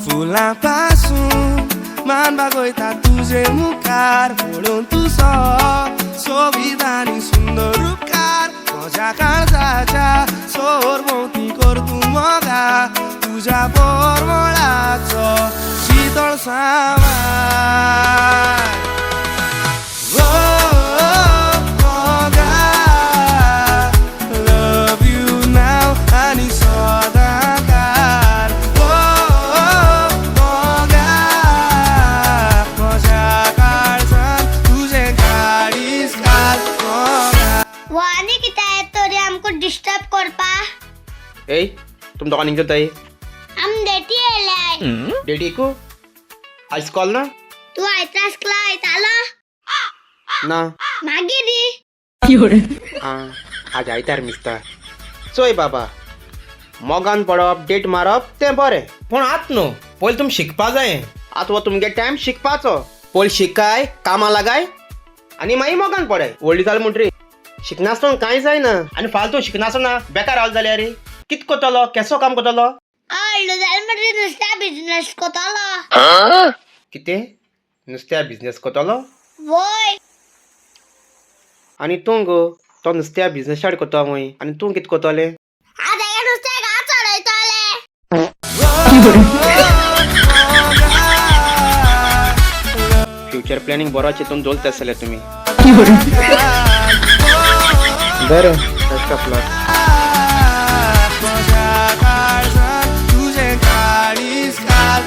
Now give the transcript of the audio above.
फुलांपासून मान बागोयता तुझे मुखार पळून तुझो सोबीत आनी सुंदर रूपकार माझ्या काळजाच्या सोर भोवती कर तूं मोगा तुझ्या पोरमोळाचो शीतळ सामार डिस्टर्ब करपा ए तुम दुकान निकलता है हम डेटी एलाय डेटी को आज कॉल ना तू आयतास क्लाय ताला ना मागिरी आज आयतार मिस्ता चोय बाबा मोगान पडप डेट मारप ते बरें पण आत न्हू पयलीं तुम शिकपा जाय आत हो तुमगे टायम शिकपाचो पयलीं शिकाय कामा लागाय आनी मागीर मोगान पडाय व्हडली जाल म्हणटरी शिकनासतना कांय जायना आनी फालतू शिकनासतना बेकार रावल जाल्यार कित कोतलो केसो काम कोतलो व्हडलो जाल म्हणटरी नुस्त्या बिझनेस कोतलो कितें नुस्त्या बिझनेस कोतलो वय आनी तूं गो तो नुस्त्या बिझनेस स्टार्ट कोतो वय आनी तूं कित कोतलें हांव तेका नुस्तें घात चडयतलें फ्युचर प्लॅनिंग बरो चिंतून दवरता आसतले तुमी बरें बेस्ट ऑफ लक तुझे काळीज घाल